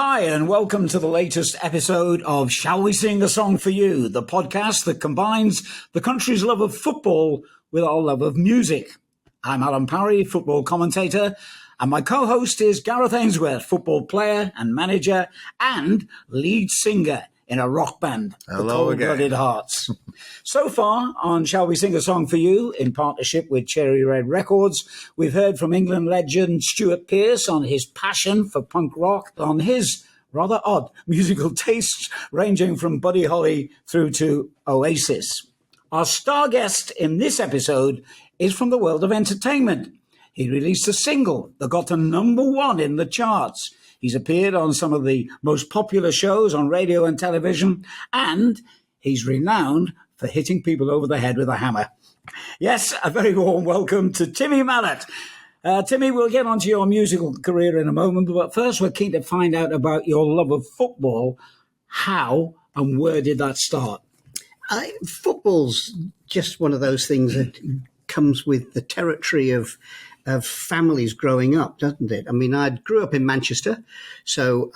Hi, and welcome to the latest episode of Shall We Sing a Song for You, the podcast that combines the country's love of football with our love of music. I'm Alan Parry, football commentator, and my co-host is Gareth Ainsworth, football player and manager and lead singer in a rock band, Hello the Cold-Blooded Hearts. So far on Shall We Sing a Song for You, in partnership with Cherry Red Records, we've heard from England legend Stuart Pearce on his passion for punk rock, on his rather odd musical tastes ranging from Buddy Holly through to Oasis. Our star guest in this episode is from the world of entertainment. He released a single that got to #1 in the charts. He's appeared on some of the most popular shows on radio and television, and he's renowned for hitting people over the head with a hammer. Yes, a very warm welcome to Timmy Mallet. Timmy, we'll get onto your musical career in a moment, but first we're keen to find out about your love of football. How and where did that start? Football's just one of those things that comes with the territory of families growing up, doesn't it? I mean, I grew up in Manchester, so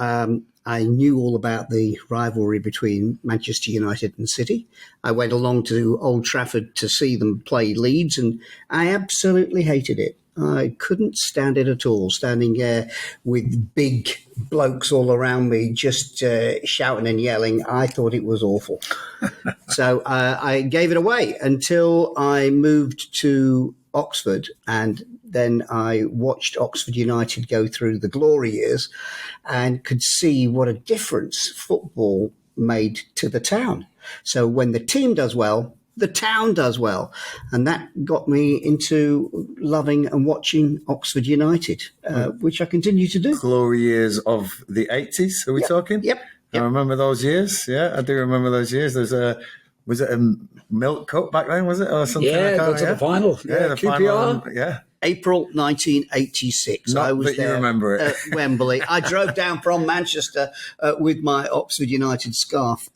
I knew all about the rivalry between Manchester United and City. I went along to Old Trafford to see them play Leeds, and I absolutely hated it. I couldn't stand it at all, standing there with big blokes all around me just shouting and yelling. I thought it was awful. So I gave it away until I moved to Oxford, and then I watched Oxford United go through the glory years and could see what a difference football made to the town. So when the team does well, the town does well. And that got me into loving and watching Oxford United, which I continue to do. Glory years of the 80s, are we talking? Yep. I remember those years. Yeah, I do remember those years. Was it a Milk Cup back then, was it? Or something? Yeah, got to the final. Yeah, the QPR. final. Yeah. April 1986. Not I was that you there remember it. at Wembley. I drove down from Manchester with my Oxford United scarf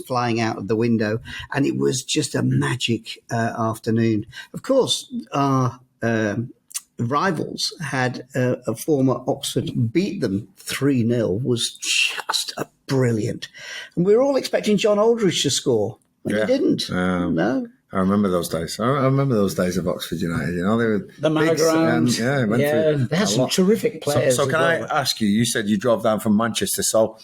flying out of the window, and it was just a magic afternoon. Of course, our rivals had a former Oxford beat them 3-0, was just brilliant. And we were all expecting John Aldridge to score, but he didn't. No. I remember those days. I remember those days of Oxford United. You know, they were The Marground. They had some terrific players. So can I ask you? You said you drove down from Manchester, so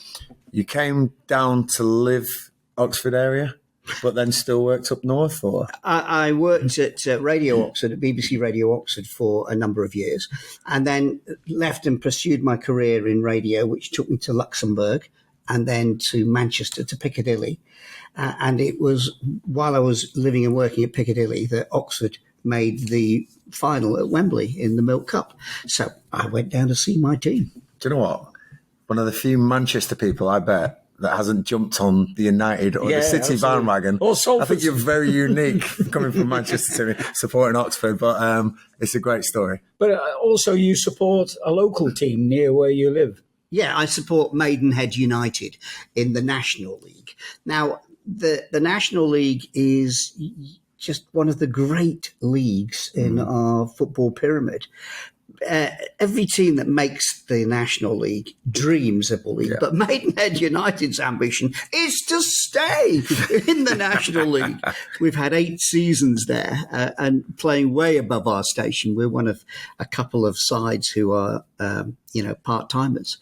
you came down to live Oxford area, but then still worked up north, or? I worked at Radio Oxford, at BBC Radio Oxford, for a number of years, and then left and pursued my career in radio, which took me to Luxembourg and then to Manchester, to Piccadilly. And it was while I was living and working at Piccadilly that Oxford made the final at Wembley in the Milk Cup. So I went down to see my team. Do you know what? One of the few Manchester people, I bet, that hasn't jumped on the United or the City bandwagon. I think you're very unique coming from Manchester to supporting Oxford, but it's a great story. But also you support a local team near where you live. Yeah, I support Maidenhead United in the National League. Now, the National League is just one of the great leagues in our football pyramid. Every team that makes the National League dreams of a league, but Maidenhead United's ambition is to stay in the National League. We've had 8 seasons there and playing way above our station. We're one of a couple of sides who are, part-timers.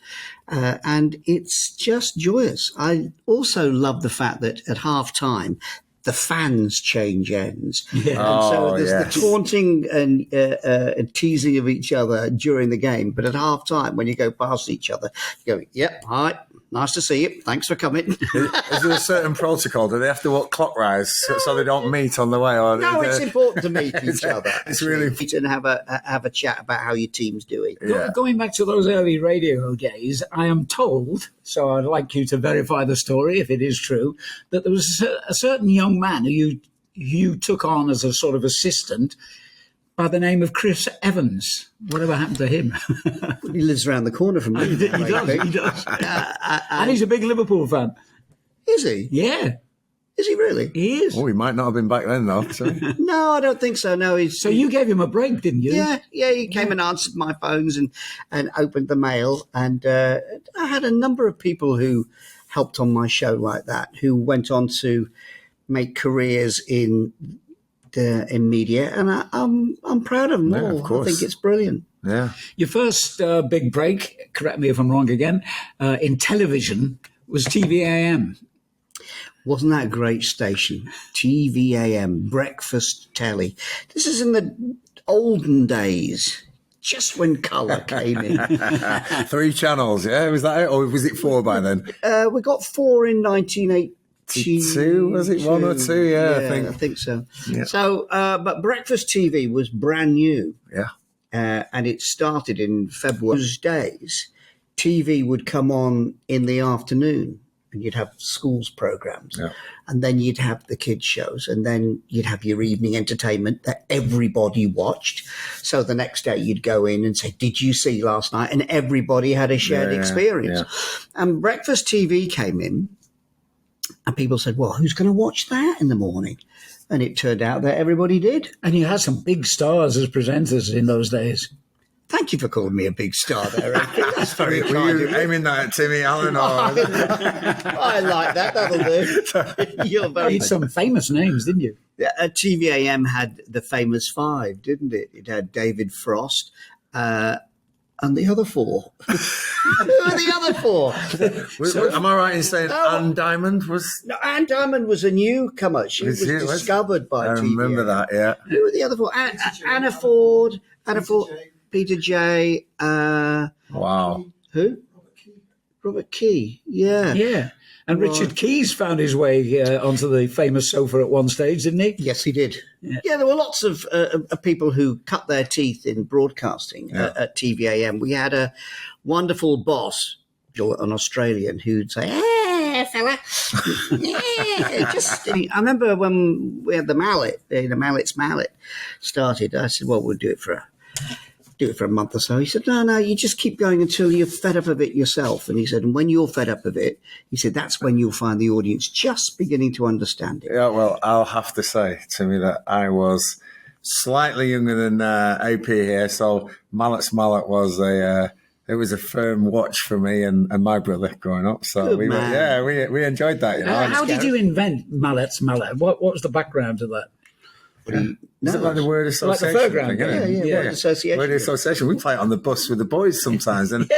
And it's just joyous. I also love the fact that at half-time, the fans change ends. Yeah. And so there's the taunting and teasing of each other during the game. But at half time, when you go past each other, you go, yep, all right, nice to see you. Thanks for coming. Is there a certain protocol? Do they have to walk clockwise so they don't meet on the way? Or no, it's important to meet each other. It's really and have a chat about how your team's doing. Yeah. Going back to those early radio days, I am told, so I'd like you to verify the story if it is true, that there was a certain young man who you took on as a sort of assistant by the name of Chris Evans. Whatever happened to him? He lives around the corner from me. He does. And he's a big Liverpool fan. Is he? Yeah. Is he really? He is. Oh, he might not have been back then, though. So. No, I don't think so. No, So you gave him a break, didn't you? Yeah. He came and answered my phones and opened the mail. And I had a number of people who helped on my show like that, who went on to make careers in media, and I'm proud of them all. Of course. I think it's brilliant. Yeah. Your first big break, correct me if I'm wrong again, in television was TVAM. Wasn't that a great station? TVAM, breakfast telly. This is in the olden days, just when colour came in. 3 channels, yeah? Was that it? Or was it 4 by then? We got 4 in 1982. 2, was it 1 or 2? Yeah, I think so. Yeah. So, but breakfast TV was brand new. Yeah. And it started in February. Those days, TV would come on in the afternoon, and you'd have schools programs, and then you'd have the kids shows, and then you'd have your evening entertainment that everybody watched. So the next day you'd go in and say, "Did you see last night?" And everybody had a shared experience. Yeah. And breakfast TV came in, and people said, "Well, who's going to watch that in the morning?" And it turned out that everybody did. And you had some big stars as presenters in those days. Thank you for calling me a big star there, Andy. That's very kind Were you of you. aiming that at Timmy Allen? Or... I like that. That'll do. You're very. You had some famous names, didn't you? TVAM had the famous 5, didn't it? It had David Frost and the other 4. Who are the other 4? Am I right in saying Anne Diamond was... No, Anne Diamond was a newcomer. She was discovered by TVAM. I remember that, yeah. Who were the other 4? Anna Ford. Peter J. Wow. Who? Robert Key. Yeah. Yeah. And Richard Keys found his way onto the famous sofa at one stage, didn't he? Yes, he did. Yeah, there were lots of people who cut their teeth in broadcasting at TVAM. We had a wonderful boss, an Australian, who'd say, "Hey, fella." I remember when we had the Mallett, Mallett's Mallett started, I said, "Well, we'll do it for a month or so." He said, no, you just keep going until you're fed up of it yourself. And he said, and when you're fed up of it, he said, that's when you'll find the audience just beginning to understand it. Yeah, well, I'll have to say, Timmy, that I was slightly younger than AP here. So Mallett's Mallett was it was a firm watch for me and my brother growing up. So we enjoyed that. You know? How did you invent Mallett's Mallet? What was the background to that? Is it like the word association? Like the fairground thing, word association. Word association. We play it on the bus with the boys sometimes, and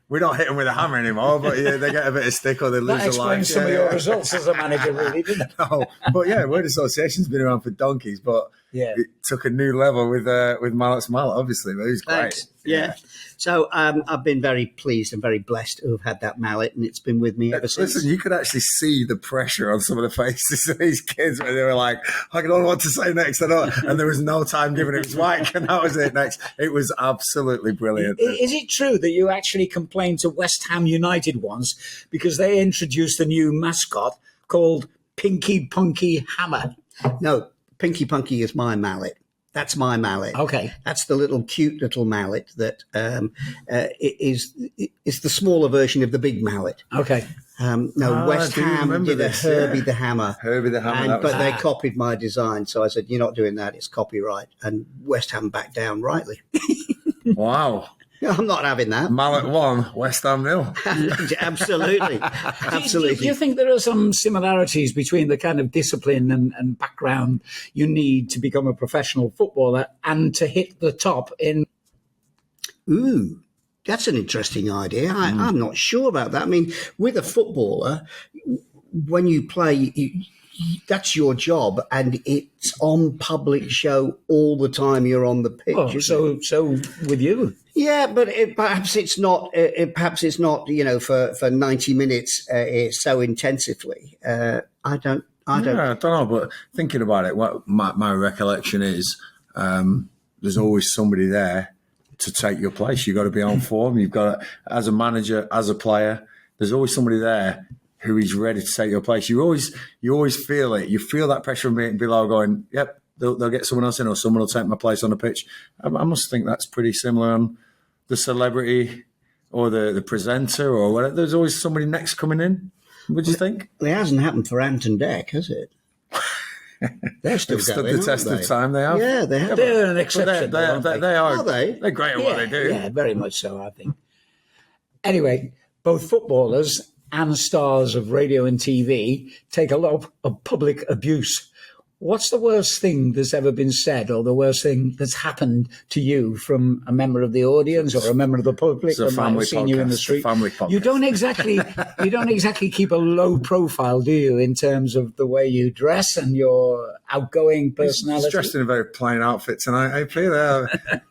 we don't hit them with a hammer anymore. But they get a bit of stick or they lose a line. That explains some of your results as a manager, really, didn't it? No, but word association's been around for donkeys, but it took a new level with Mallett's Mallet, obviously. But it was great. Thanks. Yeah. So I've been very pleased and very blessed to have had that mallet, and it's been with me ever since. Listen, you could actually see the pressure on some of the faces of these kids where they were like, I don't know what to say next. And there was no time given. It was Mike, and that was it next. It was absolutely brilliant. Is it true that you actually complained to West Ham United once because they introduced a new mascot called Pinky Punky Hammer? No, Pinky Punky is my mallet. That's my mallet. Okay. That's the cute little mallet that is the smaller version of the big mallet. Okay. West Ham did a Herbie the Hammer. Herbie the Hammer. But they copied my design. So I said, you're not doing that. It's copyright. And West Ham backed down rightly. Wow. I'm not having that. Mallet 1, West Ham 0. Absolutely. Absolutely. Do you think there are some similarities between the kind of discipline and background you need to become a professional footballer and to hit the top in? Ooh, that's an interesting idea. I'm not sure about that. I mean, with a footballer, when you play, that's your job, and it's on public show all the time you're on the pitch. So with you. Yeah, but perhaps it's not. Perhaps it's not. For 90 minutes so intensively. I don't know. But thinking about it, what my recollection is, there's always somebody there to take your place. You've got to be on form. You've got to, as a manager, as a player. There's always somebody there who is ready to take your place. You always feel it. You feel that pressure from below going, yep, they'll get someone else in or someone will take my place on the pitch. I must think that's pretty similar on the celebrity or the presenter or whatever. There's always somebody next coming in. What do you think? It hasn't happened for Ant and Dec, has it? They're still They've going, stood the test of time. They have. Yeah, they have. They're an exception. They are. Are they? They're great at what they do. Yeah, very much so, I think. Anyway, both footballers and stars of radio and TV take a lot of public abuse. What's the worst thing that's ever been said, or the worst thing that's happened to you from a member of the audience or a member of the public that might have seen you in the street? Family podcast. You don't exactly keep a low profile, do you, in terms of the way you dress and your outgoing personality? He's dressed in a very plain outfit tonight, AP.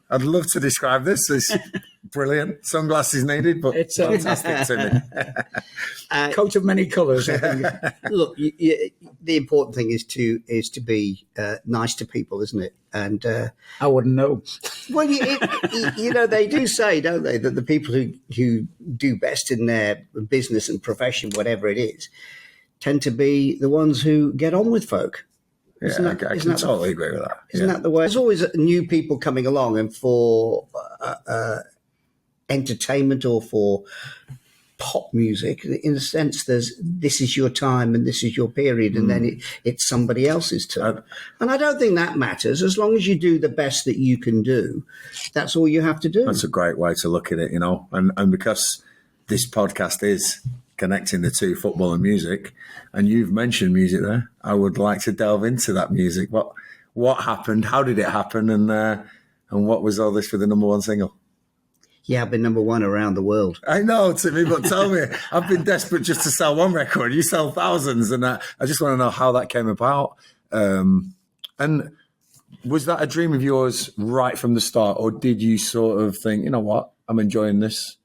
I'd love to describe this. It's brilliant. Sunglasses needed, but it's fantastic to me. Coat of many colours, I think. Look, the important thing is to be nice to people, isn't it? And I wouldn't know. Well, they do say, don't they, that the people who do best in their business and profession, whatever it is, tend to be the ones who get on with folk. I can totally agree with that. Isn't that the way? There's always new people coming along, and for entertainment or for pop music, in a sense, this is your time and this is your period, and then it's somebody else's turn. And I don't think that matters. As long as you do the best that you can do, that's all you have to do. That's a great way to look at it, and because this podcast is connecting the two, football and music, and you've mentioned music there, I would like to delve into that music. What happened? How did it happen? And what was all this for the number one single? Yeah, I've been number one around the world. I know, Timmy, but tell me, I've been desperate just to sell one record. You sell thousands, and I just want to know how that came about. And was that a dream of yours right from the start, or did you sort of think, you know what, I'm enjoying this,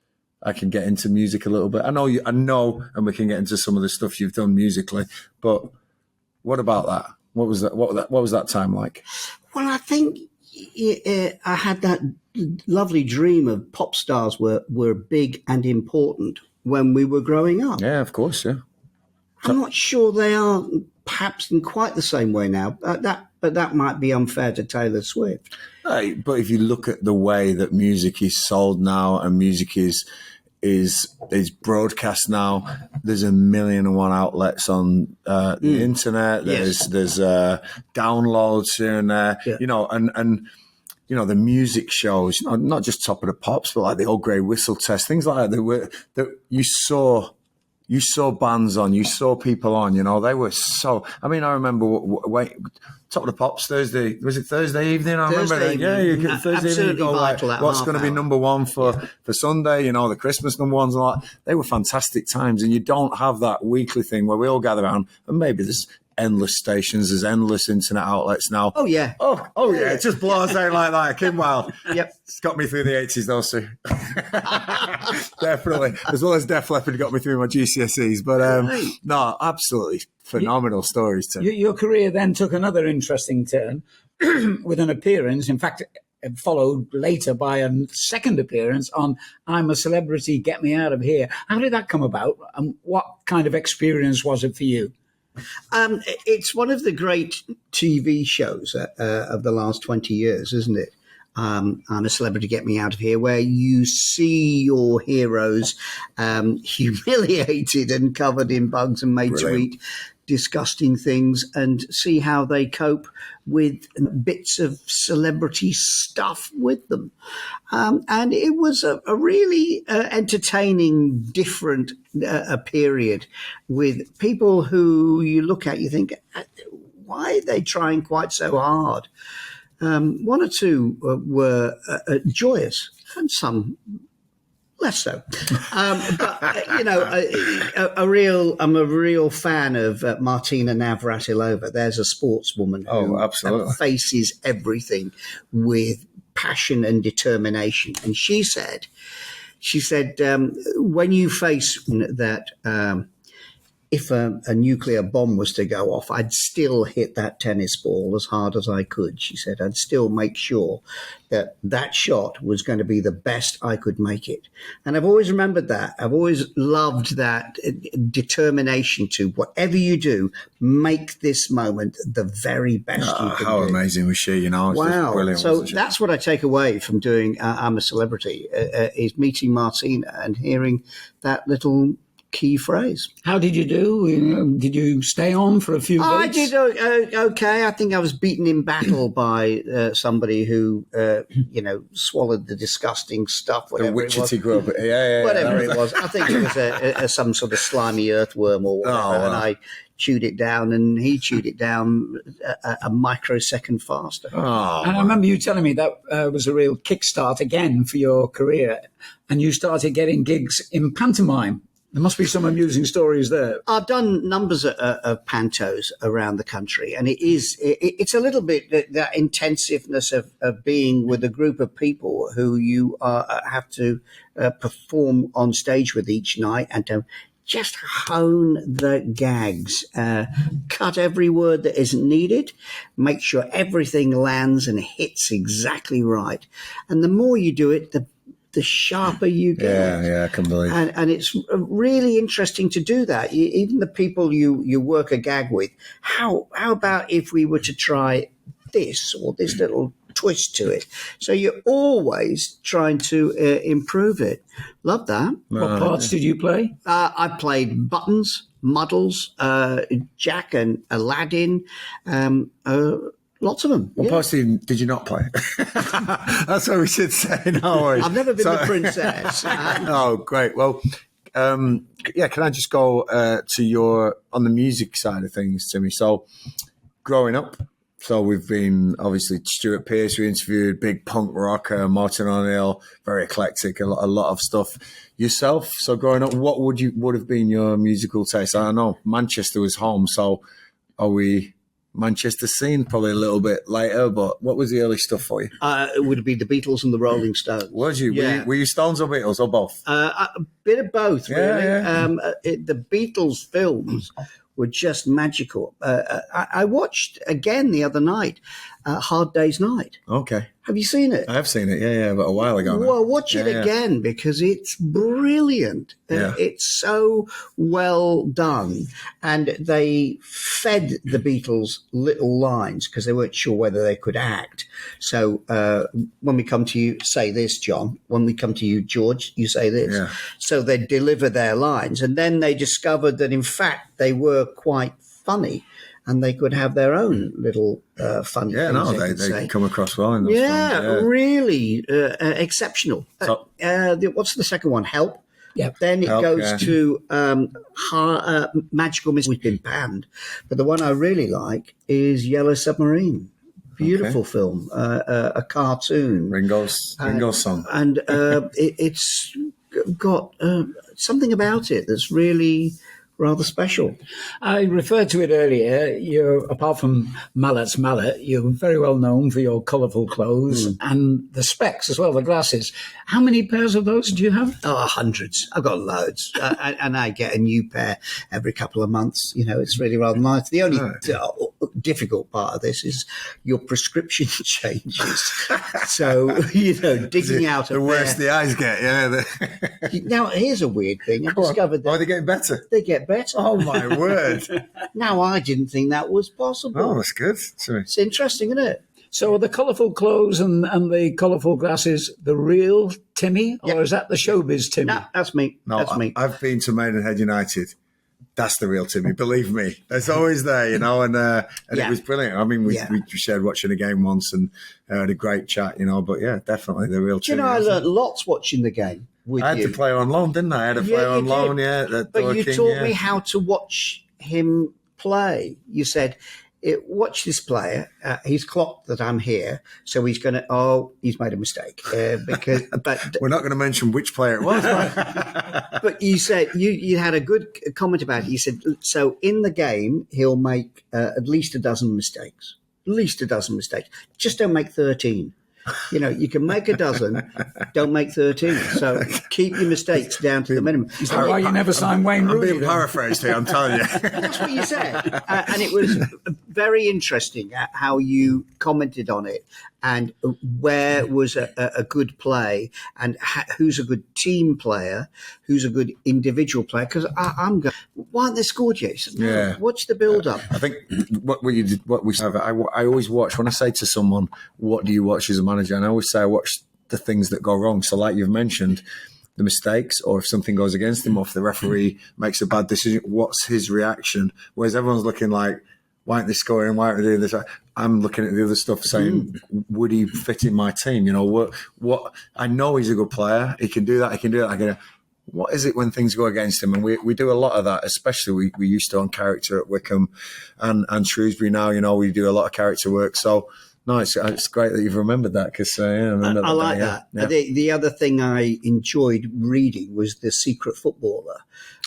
I can get into music a little bit? I know, and we can get into some of the stuff you've done musically, but what about that? What was that? What was that time like? Well, I think I had that lovely dream of pop stars were big and important when we were growing up. Yeah, of course, yeah. I'm not sure they are perhaps in quite the same way now. But that might be unfair to Taylor Swift. But if you look at the way that music is sold now and music is broadcast now, there's 1,000,001 outlets on the internet. There's downloads here and there, and the music shows, not just Top of the Pops, but like the Old Grey Whistle Test, things like that. You saw bands on, you saw people on, they were so, I remember, Top of the Pops Thursday, was it Thursday evening? I remember that. Yeah, Thursday evening, you go like, what's going to be number one for Sunday, the Christmas number ones and all that. They were fantastic times, and you don't have that weekly thing where we all gather around, and maybe there's endless stations, there's endless internet outlets now. Oh yeah. Oh yeah, it just blows out like that. Kim Wilde. Yep. It's got me through the 80s though, Sue. Definitely. As well as Def Leppard got me through my GCSEs. But no, absolutely phenomenal stories, Tim. Your career then took another interesting turn with an appearance, in fact, followed later by a second appearance on I'm a Celebrity, Get Me Out of Here. How did that come about, and what kind of experience was it for you? It's one of the great TV shows of the last 20 years, isn't it? I'm a Celebrity, Get Me Out of Here, where you see your heroes humiliated and covered in bugs and made to eat disgusting things, and see how they cope with bits of celebrity stuff with them. And it was a really entertaining, different period with people who you look at, you think, why are they trying quite so hard? One or two were joyous, and some less so. But I'm a real fan of Martina Navratilova. There's a sportswoman who faces everything with passion and determination. And she said, when you face that, if a nuclear bomb was to go off, I'd still hit that tennis ball as hard as I could. She said, I'd still make sure that shot was going to be the best I could make it. And I've always remembered that. I've always loved that determination to, whatever you do, make this moment the very best you can do. How amazing was she, Wow. Brilliant, so that's what I take away from doing I'm a Celebrity, is meeting Martina and hearing that little key phrase. How did you do? Did you stay on for a few votes? I did okay. I think I was beaten in battle by somebody who, swallowed the disgusting stuff, whatever it was. Grub. Whatever it was. I think it was some sort of slimy earthworm or whatever. Wow. And I chewed it down, and he chewed it down a microsecond faster. Oh, and I remember you telling me that was a real kickstart again for your career, and you started getting gigs in pantomime. There must be some amusing stories there. I've done numbers of pantos around the country, and it's a little bit that intensiveness of being with a group of people who you have to perform on stage with each night, and to just hone the gags, cut every word that isn't needed, make sure everything lands and hits exactly right. And the more you do it, the sharper you get. Yeah, I can believe. And it's really interesting to do that. Even the people you work a gag with, how about if we were to try this or this little twist to it? So you're always trying to improve it. Love that. What parts did you play? I played Buttons, Muddles, Jack and Aladdin, lots of them. What parts did you not play? That's what we should say. No worries. I've never been the princess. Oh, great. Well, can I just go to on the music side of things, Timmy? So, growing up, we've been, obviously, Stuart Pearce, we interviewed, big punk rocker, Martin O'Neill, very eclectic, a lot of stuff. Yourself, so growing up, what would have been your musical taste? I don't know, Manchester was home, so are we Manchester scene? Probably a little bit later, but what was the early stuff for you? It would be the Beatles and the Rolling Stones. Was you? Yeah. Were you Stones or Beatles or both? A bit of both, really. Yeah. The Beatles films were just magical. I watched again the other night, Hard Day's Night. Okay. Have you seen it? I have seen it, yeah, but a while ago. Well, watch it again because it's brilliant. It's so well done. And they fed the Beatles little lines because they weren't sure whether they could act. So when we come to you, say this, John. When we come to you, George, you say this. Yeah. So they deliver their lines. And then they discovered that, in fact, they were quite funny. And they could have their own little funny things. Yeah, no, they come across well in those films. Really exceptional. So, What's the second one? Help. Yeah. Then it goes to Magical Miss, which has been panned. But the one I really like is Yellow Submarine. Beautiful film, a cartoon. Ringo's song. And it's got something about it that's really rather special. I referred to it earlier. You're, apart from Mallett's Mallett, you're very well known for your colourful clothes and the specs as well, the glasses. How many pairs of those do you have? Oh, hundreds. I've got loads. And I get a new pair every couple of months. It's really rather nice. The only difficult part of this is your prescription changes. So, digging out a the worse pair. the eyes get, yeah. Now, here's a weird thing. I discovered that. Are they getting better? They get better. Oh, my word. Now, I didn't think that was possible. Oh, that's good. Sorry. It's interesting, isn't it? So are the colourful clothes and the colourful glasses the real Timmy, or is that the showbiz Timmy? No, that's me. No, that's me. I've been to Maidenhead United. That's the real Timmy. Believe me, it's always there, and it was brilliant. I mean, we shared watching a game once and had a great chat, but yeah, definitely the real Timmy. I learned lots watching the game with you. I had to play on loan, didn't I? I had to play on loan, But you taught me how to watch him play. You said, watch this player. He's clocked that I'm here, so he's going to. He's made a mistake but we're not going to mention which player it was. Right? But you said you had a good comment about it. You said, so in the game he'll make at least a dozen mistakes. At least a dozen mistakes. Just don't make 13. You can make a dozen, don't make 13. So keep your mistakes down to the minimum. Is that why you never signed Wayne Rooney? I'm being paraphrased here, I'm telling you. That's what you said. And it was very interesting how you commented on it and where was a good play and who's a good team player, who's a good individual player. Because I'm going, why aren't they scored yet? Said, no, watch the build-up. I think I always watch, when I say to someone, what do you watch as a manager? And I always say I watch the things that go wrong. So like you've mentioned, the mistakes, or if something goes against him, or if the referee makes a bad decision, what's his reaction? Whereas everyone's looking like, why aren't they scoring? Why aren't they doing this? I'm looking at the other stuff saying, would he fit in my team? You know, what I know he's a good player. He can do that. He can do that. What is it when things go against him? And we do a lot of that, especially we used to on character at Wickham and Shrewsbury now, you know, we do a lot of character work. So, no, it's great that you've remembered that because I like that. Yeah. The other thing I enjoyed reading was The Secret Footballer.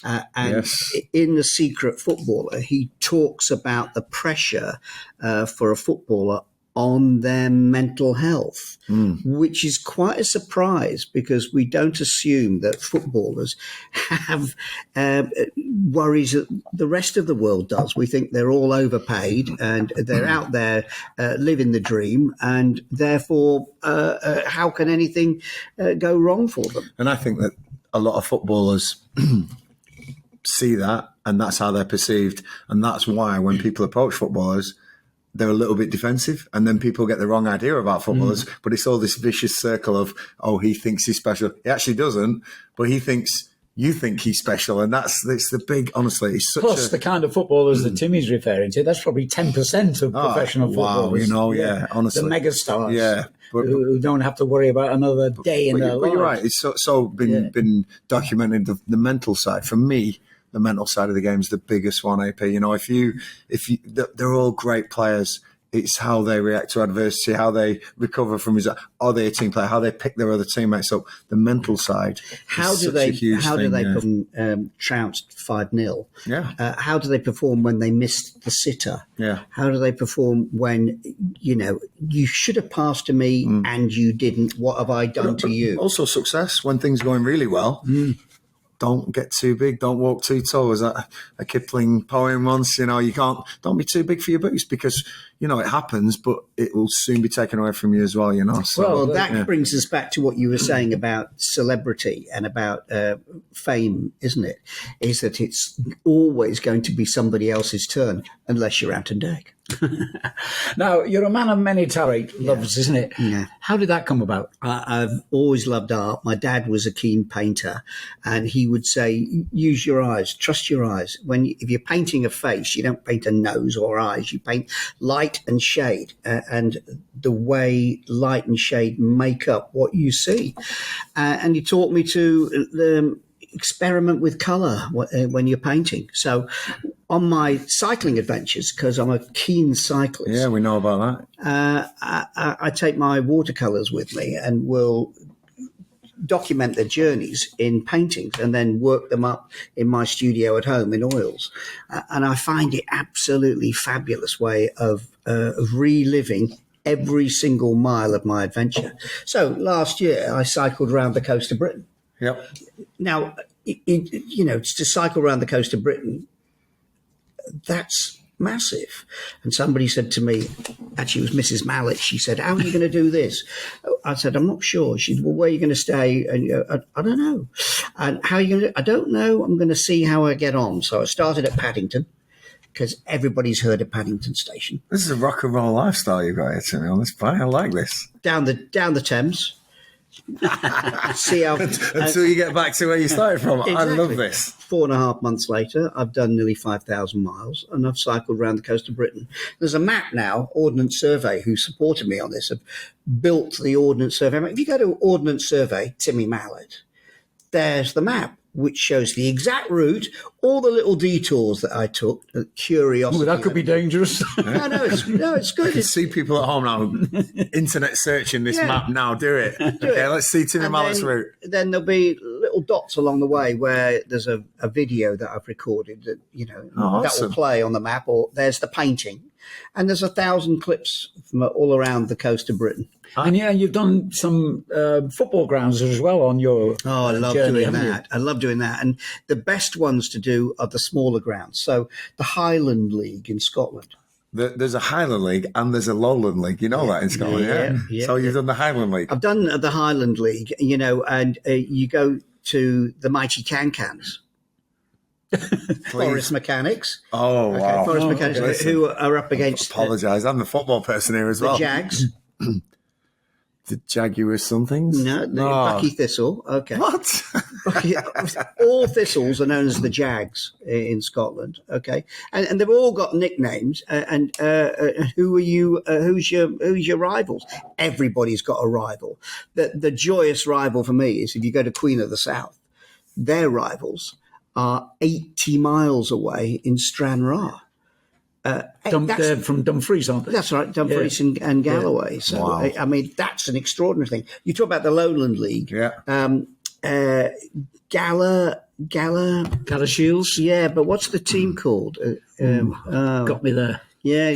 And in The Secret Footballer, he talks about the pressure for a footballer on their mental health, which is quite a surprise because we don't assume that footballers have worries that the rest of the world does. We think they're all overpaid and they're out there living the dream, and therefore how can anything go wrong for them? And I think that a lot of footballers see that, and that's how they're perceived, and that's why when people approach footballers, they're a little bit defensive, and then people get the wrong idea about footballers. But it's all this vicious circle of, oh, he thinks he's special. He actually doesn't, but he thinks you think he's special, and it's the big. Honestly, it's such plus the kind of footballers that Timmy's referring to. That's probably 10% of professional footballers. Wow, you know, honestly, the megastars, who don't have to worry about another day in their life. But you're right. It's been documented the mental side for me. The mental side of the game is the biggest one, AP. You know, if you, they're all great players. It's how they react to adversity, how they recover from are they a team player, how they pick their other teammates up. The mental side. How do they trounced 5-0? Yeah. How do they perform when they missed the sitter? Yeah. How do they perform when, you know, you should have passed to me and you didn't? What have I done to you? Also success when things are going really well. Don't get too big. Don't walk too tall. Is that a Kipling poem once? You know, don't be too big for your boots because, you know, it happens, but it will soon be taken away from you as well, you know. So, well, that brings us back to what you were saying about celebrity and about fame, isn't it? Is that it's always going to be somebody else's turn unless you're out and Deg. Now, you're a man of many loves, isn't it? Yeah. How did that come about? I've always loved art. My dad was a keen painter, and he would say, use your eyes, trust your eyes. If you're painting a face, you don't paint a nose or eyes. You paint light and shade, and the way light and shade make up what you see. And he taught me to experiment with colour when you're painting. So on my cycling adventures, because I'm a keen cyclist. Yeah, we know about that. I take my watercolours with me and will document their journeys in paintings and then work them up in my studio at home in oils. And I find it absolutely fabulous way of reliving every single mile of my adventure. So last year I cycled around the coast of Britain. Yep. Now, you know, to cycle around the coast of Britain, that's massive. And somebody said to me, actually it was Mrs. Mallett, she said, how are you going to do this? I said, I'm not sure. She said, well, where are you going to stay? And I don't know. And how are you going to, I don't know. I'm going to see how I get on. So I started at Paddington, because everybody's heard of Paddington Station. This is a rock and roll lifestyle you've got here, Timmy, on this plane. I like this. Down the Thames. See how until you get back to where you started from. Exactly. I love this. 4.5 months later, I've done nearly 5,000 miles and I've cycled around the coast of Britain. There's a map now, Ordnance Survey, who supported me on this, have built the Ordnance Survey map. If you go to Ordnance Survey, Timmy Mallet, there's the map, which shows the exact route, all the little detours that I took, the curiosity. That could be dangerous. No, it's good. I can see people at home now, internet searching this map now. Do it. Let's see Timmy Mallet's route. Then there'll be little dots along the way where there's a video that I've recorded that, you know, that will play on the map, or there's the painting. And there's 1,000 clips from all around the coast of Britain. And yeah, you've done some football grounds as well on your I love journey, doing that. I love doing that. And the best ones to do are the smaller grounds. So the Highland League in Scotland. There's a Highland League and there's a Lowland League. You know that in Scotland, yeah? So you've done the Highland League. I've done the Highland League, you know, and you go to the mighty Can-Cans. Forest Mechanics. Oh, wow. Forest Mechanics, who are up against... I apologise. I'm the football person here as well. The Jags. The Jaguar somethings? No, Bucky Thistle. Okay. What? All thistles are known as the Jags in Scotland. Okay, and they've all got nicknames. Who are you? Who's your rivals? Everybody's got a rival. The joyous rival for me is if you go to Queen of the South, their rivals are 80 miles away in Stranraer. They're from Dumfries, aren't they? That's right, Dumfries and Galloway. Yeah. So, wow. I mean, that's an extraordinary thing. You talk about the Lowland League. Yeah. Gala Shields. Yeah, but what's the team called? Got me there. Yeah.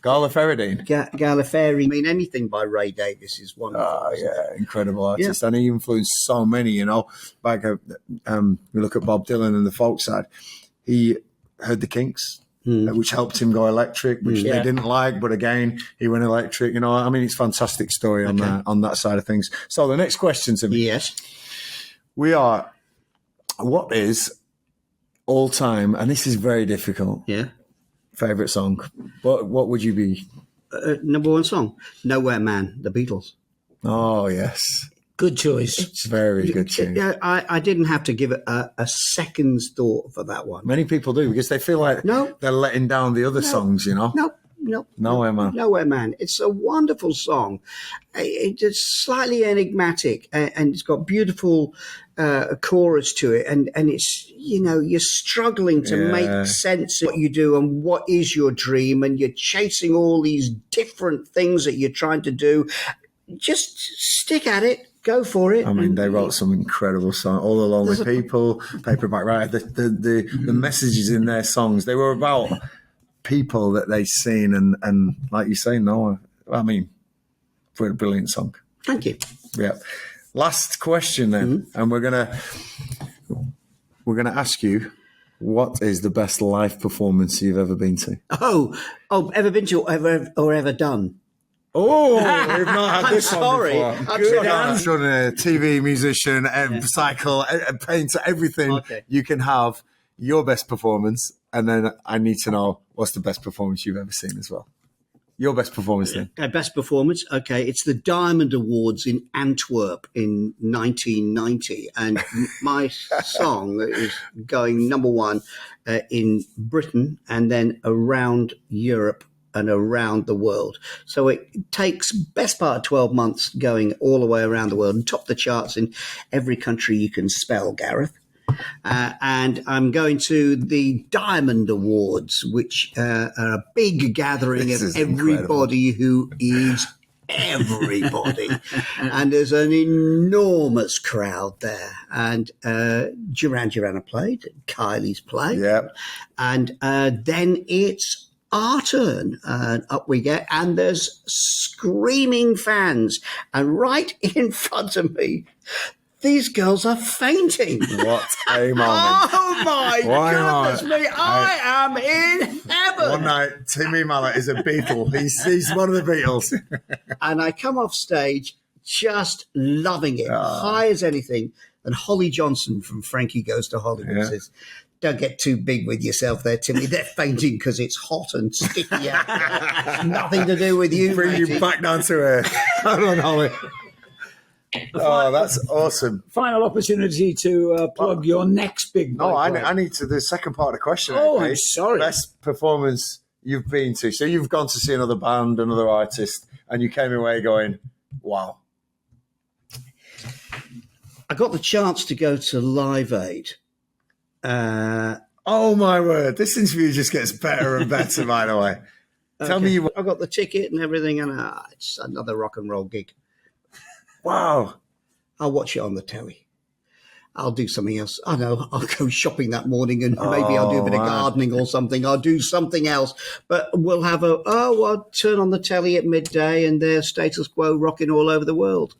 Gala Ferradine. Gala Ferry. I mean, anything by Ray Davies is wonderful. Oh, yeah, incredible artist. Yeah. And he influenced so many, you know. Back, we look at Bob Dylan and the folk side. He heard the Kinks. Which helped him go electric, which they didn't like, but again, he went electric. You know, I mean, it's a fantastic story on that side of things. So the next question to me, yes, what is all time, and this is very difficult. Yeah, favorite song. What would you be? Number one song, Nowhere Man, the Beatles. Oh yes. Good choice. It's very good tune. I didn't have to give it a second's thought for that one. Many people do because they feel like they're letting down the other songs, you know? No. Nowhere Man. Nowhere Man. It's a wonderful song. It's slightly enigmatic and it's got beautiful chorus to it. And it's, you know, you're struggling to make sense of what you do and what is your dream. And you're chasing all these different things that you're trying to do. Just stick at it. Go for it. I mean, they wrote some incredible songs. All the Lonely People, Paperback Writer. The messages in their songs, they were about people that they seen, and like you say, Noah. I mean, brilliant song. Thank you. Yeah. Last question then, and we're gonna ask you, what is the best live performance you've ever been to? Ever been to or ever done? Oh, we've not had this one before. I'm sorry. I'm sure a TV musician, cycle, painter, everything. Okay. You can have your best performance, and then I need to know what's the best performance you've ever seen as well. Your best performance then? Best performance? Okay, it's the Diamond Awards in Antwerp in 1990, and my song is going number one in Britain and then around Europe and around the world. So it takes best part of 12 months going all the way around the world and top the charts in every country you can spell, Gareth. And I'm going to the Diamond Awards, which are a big gathering of everybody who is everybody. And there's an enormous crowd there. And Duran Duran played, Kylie's played. Yep. And then it's our turn, and up we get, and there's screaming fans, and right in front of me, these girls are fainting. What a moment. Oh my goodness me, I am in heaven. One night, Timmy Mallet is a Beatle. He's one of the Beatles. And I come off stage just loving it, high as anything. And Holly Johnson from Frankie Goes to Hollywood says, "Don't get too big with yourself there, Timmy. They're fainting because it's hot and sticky out. Nothing to do with you, Bring matey. you back down to earth. Hold on, Holly. Oh, that's awesome. Final opportunity to plug your next big break. No, I need to, the second part of the question. Oh, I'm sorry. Best performance you've been to. So you've gone to see another band, another artist, and you came away going, wow. I got the chance to go to Live Aid. Oh my word! This interview just gets better and better. By the way, tell me I got the ticket and everything, and it's another rock and roll gig. Wow! I'll watch it on the telly. I'll do something else. I know. I'll go shopping that morning, and maybe I'll do a bit of gardening or something. I'll do something else. But we'll have I'll turn on the telly at midday, and there's Status Quo rocking all over the world.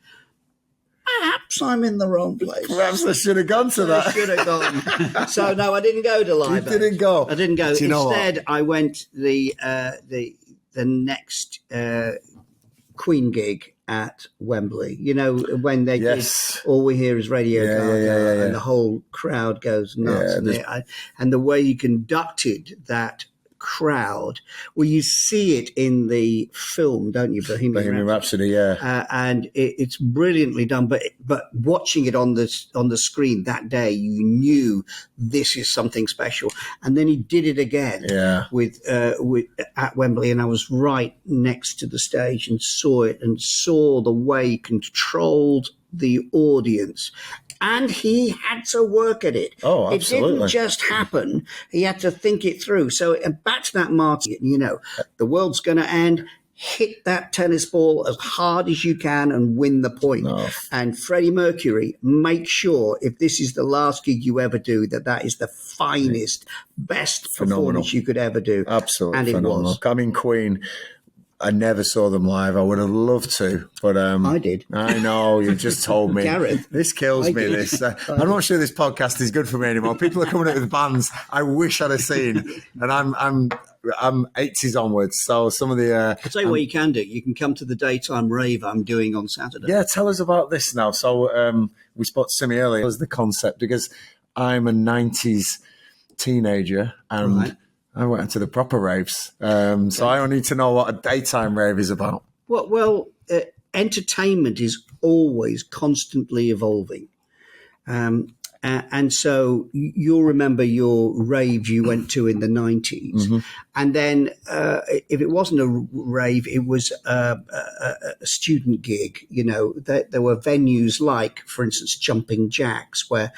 Perhaps I'm in the wrong place. Perhaps I should have gone to that. I should have gone. So no, I didn't go to Live Aid. You didn't go. I didn't go. Instead, I went the next Queen gig at Wembley. You know, when they did All We Hear Is Radio Gaga, and the whole crowd goes nuts. And the way you conducted that crowd. Well, you see it in the film, don't you, Bohemian Rhapsody, yeah. And it's brilliantly done. But watching it on the screen that day, you knew this is something special. And then he did it again, with at Wembley, and I was right next to the stage and saw it and saw the way he controlled the audience. And he had to work at it. Oh, absolutely. It didn't just happen. He had to think it through. So back to that market, the world's going to end. Hit that tennis ball as hard as you can and win the point. Oh. And Freddie Mercury, make sure if this is the last gig you ever do, that is the finest, best performance you could ever do. Absolutely and phenomenal. It was. I mean, Queen, I never saw them live. I would have loved to, but I did. I know, you just told me. Gareth, this kills me. This I'm not sure this podcast is good for me anymore. People are coming out with bands I wish I'd have seen, and I'm 80s onwards. So some of the I'll tell you what you can do. You can come to the daytime rave I'm doing on Saturday. Yeah, tell us about this now. So we spoke to Timmy earlier. Was the concept, because I'm a 90s teenager and. Right. I went into the proper raves, so I need to know what a daytime rave is about. Well, entertainment is always constantly evolving. And so you'll remember your raves you went to in the 90s. Mm-hmm. And then if it wasn't a rave, it was a student gig. There were venues like, for instance, Jumping Jacks, where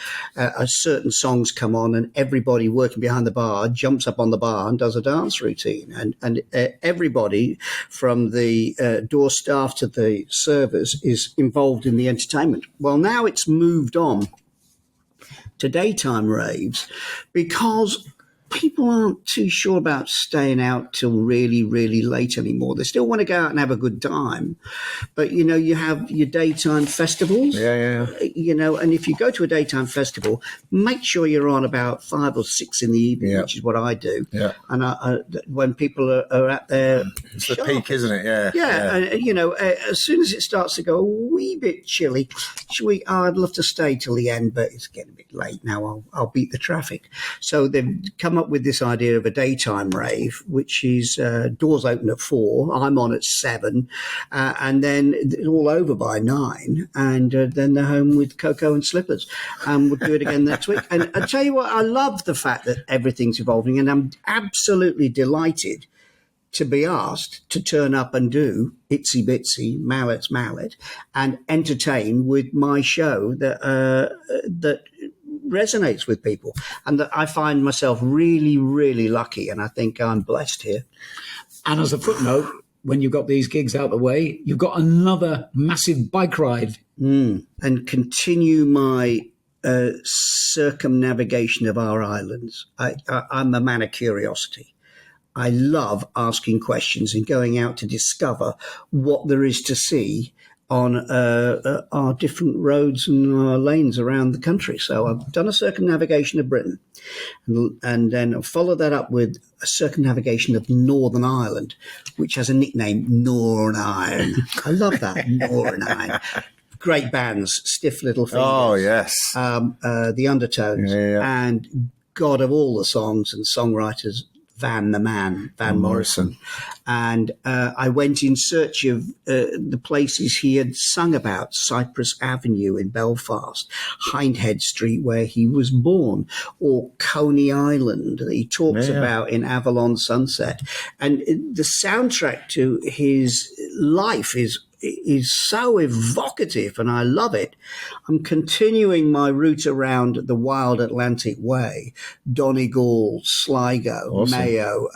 certain songs come on and everybody working behind the bar jumps up on the bar and does a dance routine. And everybody from the door staff to the servers is involved in the entertainment. Well, now it's moved on to daytime raves because people aren't too sure about staying out till really, really late anymore. They still want to go out and have a good time. But, you have your daytime festivals. Yeah. And if you go to a daytime festival, make sure you're on about 5 or 6 in the evening, which is what I do. Yeah. And when people are at their It's the peak, isn't it? Yeah. Yeah. And, as soon as it starts to go a wee bit chilly, I'd love to stay till the end, but it's getting a bit late now. I'll beat the traffic. So they've come up with this idea of a daytime rave, which is doors open at 4, I'm on at 7, and then it's all over by 9, and then they're home with cocoa and slippers, and we'll do it again next week. And I tell you what, I love the fact that everything's evolving, and I'm absolutely delighted to be asked to turn up and do Itsy Bitsy, Mallett's Mallet, and entertain with my show that resonates with people, and that I find myself really, really lucky, and I think I'm blessed here. And as a footnote, when you've got these gigs out the way, you've got another massive bike ride. And continue my circumnavigation of our islands. I'm a man of curiosity. I love asking questions and going out to discover what there is to see on our different roads and our lanes around the country. So I've done a circumnavigation of Britain, and then I'll follow that up with a circumnavigation of Northern Ireland, which has a nickname, Northern Iron. I love that, Northern Iron. Great bands, Stiff Little Fingers. Oh, yes. The Undertones. Yeah. And God of all the songs and songwriters, Van Morrison. And I went in search of the places he had sung about: Cypress Avenue in Belfast, Hindhead Street where he was born, or Coney Island that he talks about in Avalon Sunset. And the soundtrack to his life is so evocative, and I love it. I'm continuing my route around the wild Atlantic Way, Donegal, Sligo, Mayo,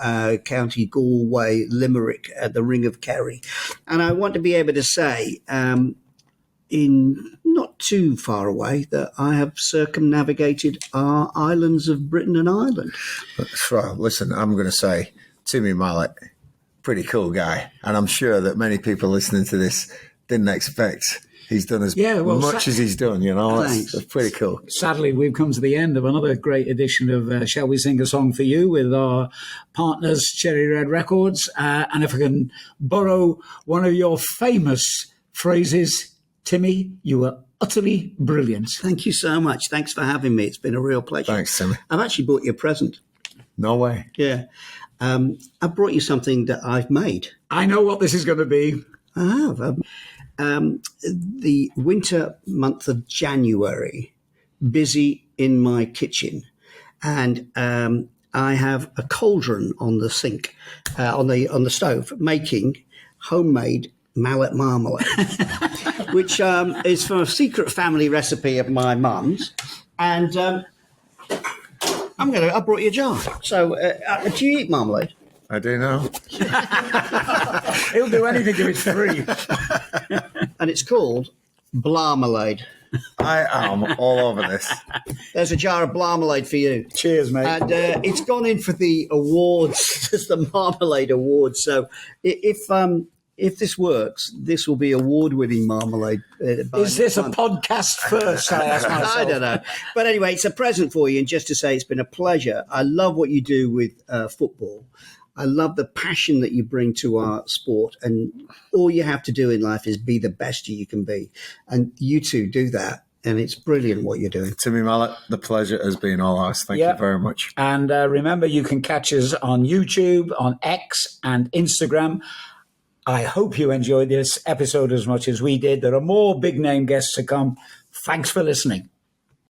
County Galway, Limerick, the Ring of Kerry. And I want to be able to say, in not too far away, that I have circumnavigated our islands of Britain and Ireland. Well, listen, I'm going to say Timmy Mallet, pretty cool guy, and I'm sure that many people listening to this didn't expect he's done as much as he's done. That's pretty cool. Sadly, we've come to the end of another great edition of Shall We Sing a Song for You with our partners Cherry Red Records, and if I can borrow one of your famous phrases, Timmy, you were utterly brilliant. Thank you so much. Thanks for having me. It's been a real pleasure. Thanks, Timmy. I've actually bought you a present. No way. Yeah. I brought you something that I've made. I know what this is going to be. I have. The winter month of January, busy in my kitchen, and I have a cauldron on the sink, on the stove, making homemade Mallett marmalade, which is from a secret family recipe of my mum's, and I brought you a jar. So, do you eat marmalade? I do now. He'll do anything if it's free. And it's called Blarmalade. I am all over this. There's a jar of Blarmalade for you. Cheers, mate. And it's gone in for the awards, just the Marmalade Awards. So if this works, this will be award-winning marmalade. Is this a podcast first, I ask myself? I don't know. But anyway, it's a present for you. And just to say, it's been a pleasure. I love what you do with football. I love the passion that you bring to our sport. And all you have to do in life is be the best you can be. And you two do that. And it's brilliant what you're doing. Timmy Mallet, the pleasure has been all ours. Thank you very much. And remember, you can catch us on YouTube, on X and Instagram. I hope you enjoyed this episode as much as we did. There are more big name guests to come. Thanks for listening.